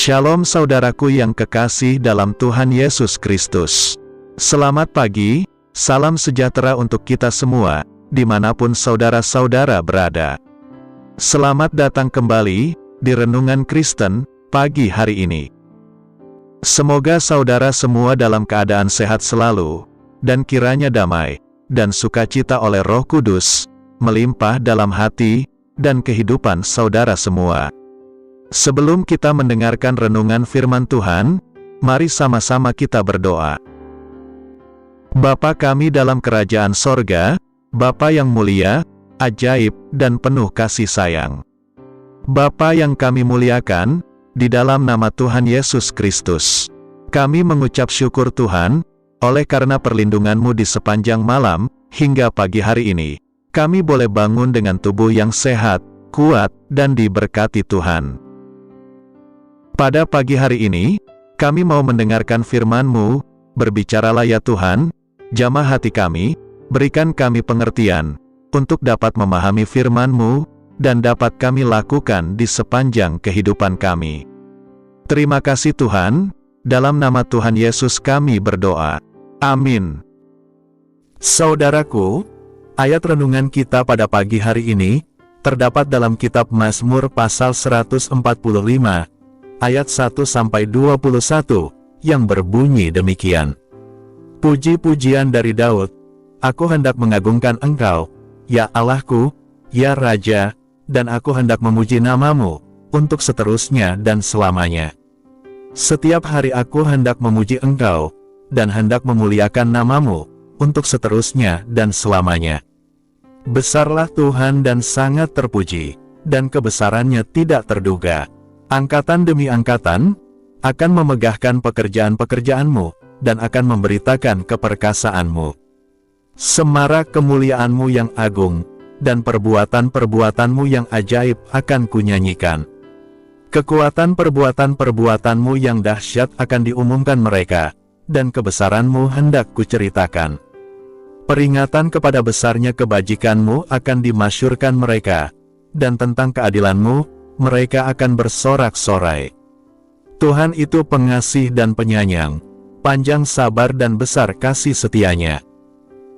Shalom saudaraku yang kekasih dalam Tuhan Yesus Kristus. Selamat pagi, salam sejahtera untuk kita semua, dimanapun saudara-saudara berada. Selamat datang kembali di Renungan Kristen pagi hari ini. Semoga saudara semua dalam keadaan sehat selalu, dan kiranya damai dan sukacita oleh Roh Kudus melimpah dalam hati dan kehidupan saudara semua. Sebelum kita mendengarkan renungan firman Tuhan, mari sama-sama kita berdoa. Bapa kami dalam kerajaan sorga, Bapa yang mulia, ajaib, dan penuh kasih sayang. Bapa yang kami muliakan, di dalam nama Tuhan Yesus Kristus, kami mengucap syukur Tuhan, oleh karena perlindungan-Mu di sepanjang malam, hingga pagi hari ini, kami boleh bangun dengan tubuh yang sehat, kuat, dan diberkati Tuhan. Pada pagi hari ini, kami mau mendengarkan firman-Mu, berbicaralah ya Tuhan, jamah hati kami, berikan kami pengertian, untuk dapat memahami firman-Mu, dan dapat kami lakukan di sepanjang kehidupan kami. Terima kasih Tuhan, dalam nama Tuhan Yesus kami berdoa. Amin. Saudaraku, ayat renungan kita pada pagi hari ini, terdapat dalam kitab Mazmur pasal 145, ayat 1-21, yang berbunyi demikian. Puji-pujian dari Daud, aku hendak mengagungkan Engkau, ya Allahku, ya Raja, dan aku hendak memuji nama-Mu, untuk seterusnya dan selamanya. Setiap hari aku hendak memuji Engkau, dan hendak memuliakan nama-Mu, untuk seterusnya dan selamanya. Besarlah Tuhan dan sangat terpuji, dan kebesarannya tidak terduga. Angkatan demi angkatan, akan memegahkan pekerjaan-pekerjaan-Mu, dan akan memberitakan keperkasaan-Mu. Semarak kemuliaan-Mu yang agung, dan perbuatan-perbuatan-Mu yang ajaib akan kunyanyikan. Kekuatan perbuatan-perbuatan-Mu yang dahsyat akan diumumkan mereka, dan kebesaran-Mu hendak kuceritakan. Peringatan kepada besarnya kebajikan-Mu akan dimasyurkan mereka, dan tentang keadilan-Mu, mereka akan bersorak-sorai. Tuhan itu pengasih dan penyayang, panjang sabar dan besar kasih setianya.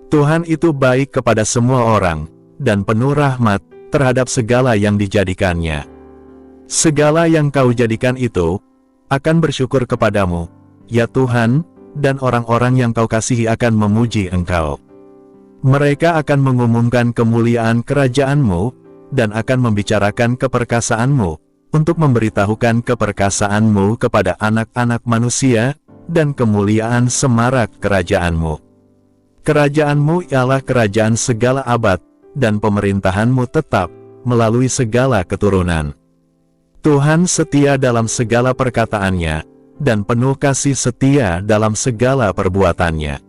Tuhan itu baik kepada semua orang, dan penuh rahmat terhadap segala yang dijadikannya. Segala yang Kau jadikan itu, akan bersyukur kepadamu, ya Tuhan, dan orang-orang yang Kau kasihi akan memuji Engkau. Mereka akan mengumumkan kemuliaan kerajaan-Mu, dan akan membicarakan keperkasaan-Mu, untuk memberitahukan keperkasaan-Mu kepada anak-anak manusia, dan kemuliaan semarak kerajaan-Mu. Kerajaan-Mu ialah kerajaan segala abad, dan pemerintahan-Mu tetap, melalui segala keturunan. Tuhan setia dalam segala perkataannya, dan penuh kasih setia dalam segala perbuatannya.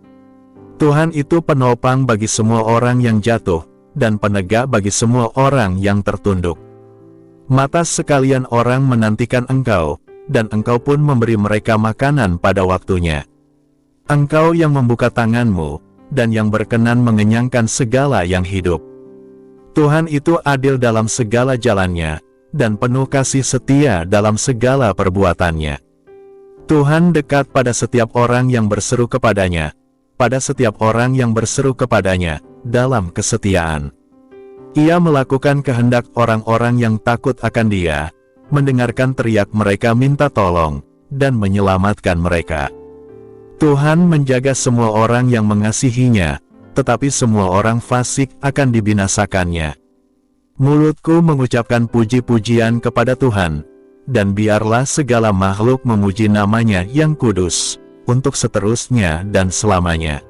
Tuhan itu penopang bagi semua orang yang jatuh, dan penegak bagi semua orang yang tertunduk. Mata sekalian orang menantikan Engkau, dan Engkau pun memberi mereka makanan pada waktunya. Engkau yang membuka tangan-Mu, dan yang berkenan mengenyangkan segala yang hidup. Tuhan itu adil dalam segala jalannya, dan penuh kasih setia dalam segala perbuatannya. Tuhan dekat pada setiap orang yang berseru kepadanya, pada setiap orang yang berseru kepadanya, dalam kesetiaan. Ia melakukan kehendak orang-orang yang takut akan Dia, mendengarkan teriak mereka minta tolong, dan menyelamatkan mereka. Tuhan menjaga semua orang yang mengasihinya, tetapi semua orang fasik akan dibinasakannya. Mulutku mengucapkan puji-pujian kepada Tuhan, dan biarlah segala makhluk memuji nama-Nya yang kudus, untuk seterusnya dan selamanya.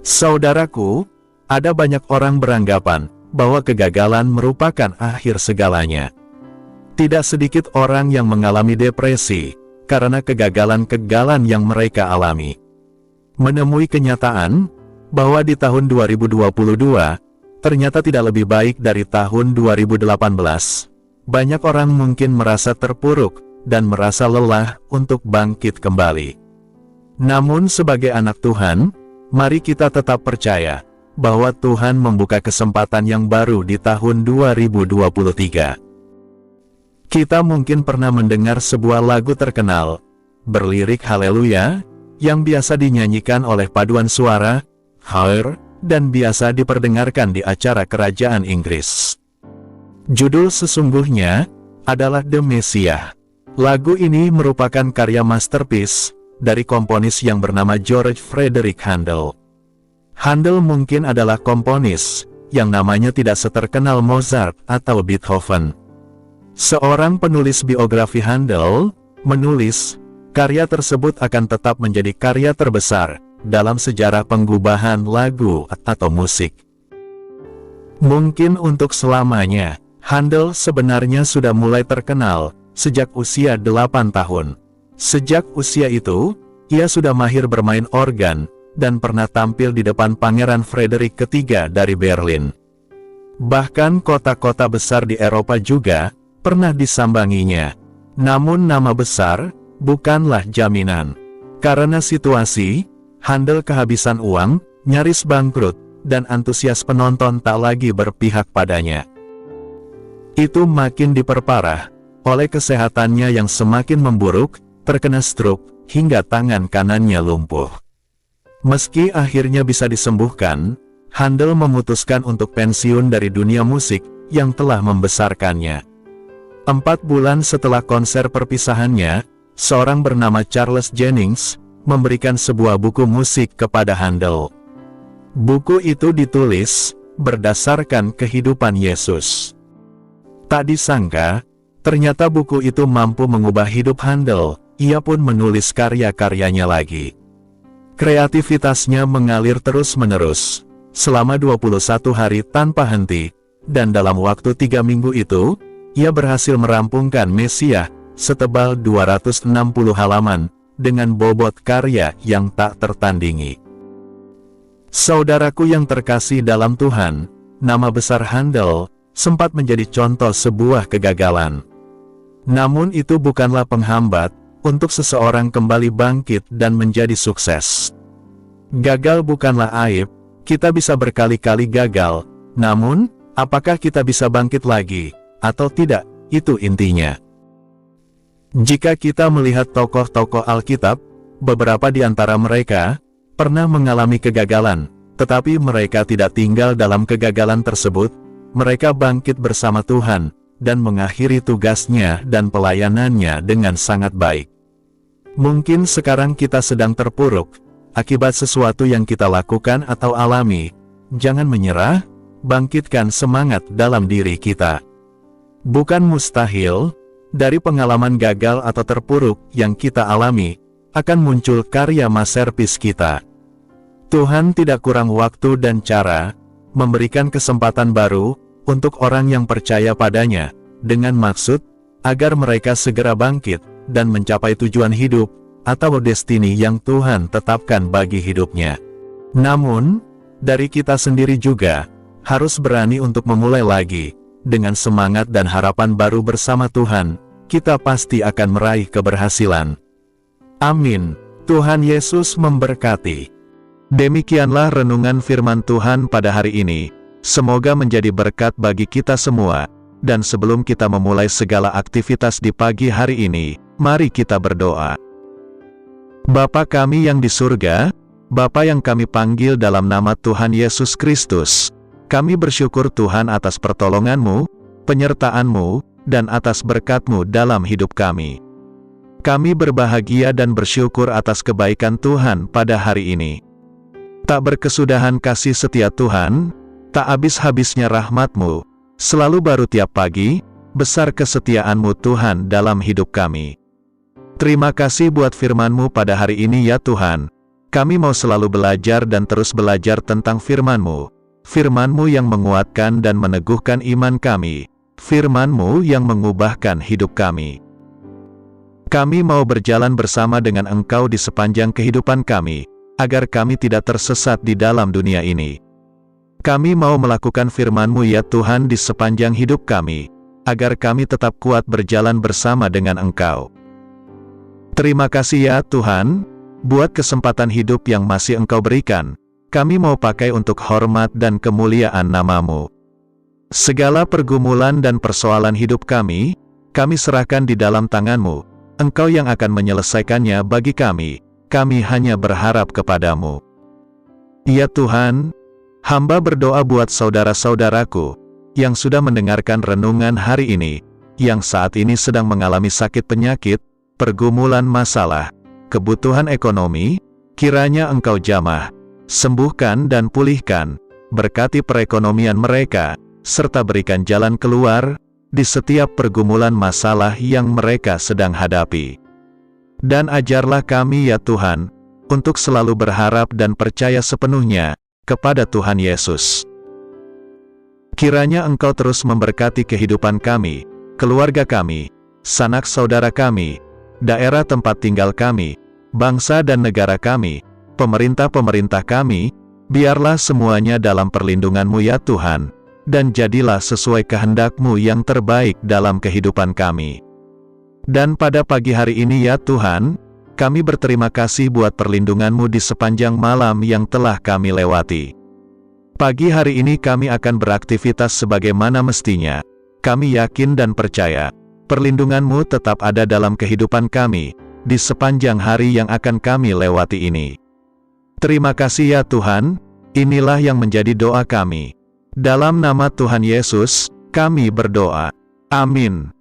Saudaraku, ada banyak orang beranggapan bahwa kegagalan merupakan akhir segalanya. Tidak sedikit orang yang mengalami depresi karena kegagalan-kegagalan yang mereka alami. Menemui kenyataan bahwa di tahun 2022 ternyata tidak lebih baik dari tahun 2018. Banyak orang mungkin merasa terpuruk dan merasa lelah untuk bangkit kembali. Namun sebagai anak Tuhan, mari kita tetap percaya bahwa Tuhan membuka kesempatan yang baru di tahun 2023. Kita mungkin pernah mendengar sebuah lagu terkenal, berlirik Haleluya, yang biasa dinyanyikan oleh paduan suara, choir, dan biasa diperdengarkan di acara kerajaan Inggris. Judul sesungguhnya adalah The Messiah. Lagu ini merupakan karya masterpiece dari komponis yang bernama George Frederick Handel. Handel mungkin adalah komponis yang namanya tidak seterkenal Mozart atau Beethoven. Seorang penulis biografi Handel menulis, karya tersebut akan tetap menjadi karya terbesar dalam sejarah penggubahan lagu atau musik. Mungkin untuk selamanya, Handel sebenarnya sudah mulai terkenal sejak usia 8 tahun. Sejak usia itu, ia sudah mahir bermain organ dan pernah tampil di depan Pangeran Frederick III dari Berlin. Bahkan kota-kota besar di Eropa juga pernah disambanginya. Namun nama besar bukanlah jaminan. Karena situasi, Handel kehabisan uang, nyaris bangkrut, dan antusias penonton tak lagi berpihak padanya. Itu makin diperparah oleh kesehatannya yang semakin memburuk, terkena stroke, hingga tangan kanannya lumpuh. Meski akhirnya bisa disembuhkan, Handel memutuskan untuk pensiun dari dunia musik yang telah membesarkannya. 4 bulan setelah konser perpisahannya, seorang bernama Charles Jennings memberikan sebuah buku musik kepada Handel. Buku itu ditulis berdasarkan kehidupan Yesus. Tak disangka, ternyata buku itu mampu mengubah hidup Handel. Ia pun menulis karya-karyanya lagi. Kreativitasnya mengalir terus-menerus selama 21 hari tanpa henti, dan dalam waktu 3 minggu itu, ia berhasil merampungkan Messiah setebal 260 halaman dengan bobot karya yang tak tertandingi. Saudaraku yang terkasih dalam Tuhan, nama besar Handel sempat menjadi contoh sebuah kegagalan. Namun itu bukanlah penghambat untuk seseorang kembali bangkit dan menjadi sukses. Gagal bukanlah aib, kita bisa berkali-kali gagal, namun, apakah kita bisa bangkit lagi? Atau tidak, itu intinya. Jika kita melihat tokoh-tokoh Alkitab, beberapa di antara mereka pernah mengalami kegagalan, tetapi mereka tidak tinggal dalam kegagalan tersebut. Mereka bangkit bersama Tuhan dan mengakhiri tugasnya dan pelayanannya dengan sangat baik. Mungkin sekarang kita sedang terpuruk akibat sesuatu yang kita lakukan atau alami. Jangan menyerah, bangkitkan semangat dalam diri kita. Bukan mustahil, dari pengalaman gagal atau terpuruk yang kita alami, akan muncul karya masterpiece kita. Tuhan tidak kurang waktu dan cara, memberikan kesempatan baru, untuk orang yang percaya padanya, dengan maksud, agar mereka segera bangkit, dan mencapai tujuan hidup, atau destiny yang Tuhan tetapkan bagi hidupnya. Namun, dari kita sendiri juga, harus berani untuk memulai lagi. Dengan semangat dan harapan baru bersama Tuhan, kita pasti akan meraih keberhasilan. Amin. Tuhan Yesus memberkati. Demikianlah renungan firman Tuhan pada hari ini. Semoga menjadi berkat bagi kita semua. Dan sebelum kita memulai segala aktivitas di pagi hari ini, mari kita berdoa. Bapa kami yang di surga, Bapa yang kami panggil dalam nama Tuhan Yesus Kristus, kami bersyukur Tuhan atas pertolongan-Mu, penyertaan-Mu, dan atas berkat-Mu dalam hidup kami. Kami berbahagia dan bersyukur atas kebaikan Tuhan pada hari ini. Tak berkesudahan kasih setia Tuhan, tak habis-habisnya rahmat-Mu, selalu baru tiap pagi, besar kesetiaan-Mu Tuhan dalam hidup kami. Terima kasih buat firman-Mu pada hari ini ya Tuhan. Kami mau selalu belajar dan terus belajar tentang firman-Mu. Firman-Mu yang menguatkan dan meneguhkan iman kami. Firman-Mu yang mengubahkan hidup kami. Kami mau berjalan bersama dengan Engkau di sepanjang kehidupan kami, agar kami tidak tersesat di dalam dunia ini. Kami mau melakukan firman-Mu ya Tuhan di sepanjang hidup kami, agar kami tetap kuat berjalan bersama dengan Engkau. Terima kasih ya Tuhan, buat kesempatan hidup yang masih Engkau berikan. Kami mau pakai untuk hormat dan kemuliaan nama-Mu. Segala pergumulan dan persoalan hidup kami, kami serahkan di dalam tangan-Mu. Engkau yang akan menyelesaikannya bagi kami hanya berharap kepadamu. Ya Tuhan, hamba berdoa buat saudara-saudaraku yang sudah mendengarkan renungan hari ini, yang saat ini sedang mengalami sakit penyakit, pergumulan masalah, kebutuhan ekonomi. Kiranya Engkau jamah, sembuhkan dan pulihkan, berkati perekonomian mereka, serta berikan jalan keluar di setiap pergumulan masalah yang mereka sedang hadapi. Dan ajarlah kami ya Tuhan, untuk selalu berharap dan percaya sepenuhnya kepada Tuhan Yesus. Kiranya Engkau terus memberkati kehidupan kami, keluarga kami, sanak saudara kami, daerah tempat tinggal kami, bangsa dan negara kami, pemerintah-pemerintah kami, biarlah semuanya dalam perlindungan-Mu ya Tuhan, dan jadilah sesuai kehendak-Mu yang terbaik dalam kehidupan kami. Dan pada pagi hari ini ya Tuhan, kami berterima kasih buat perlindungan-Mu di sepanjang malam yang telah kami lewati. Pagi hari ini kami akan beraktivitas sebagaimana mestinya. Kami yakin dan percaya, perlindungan-Mu tetap ada dalam kehidupan kami, di sepanjang hari yang akan kami lewati ini. Terima kasih ya Tuhan, inilah yang menjadi doa kami. Dalam nama Tuhan Yesus, kami berdoa. Amin.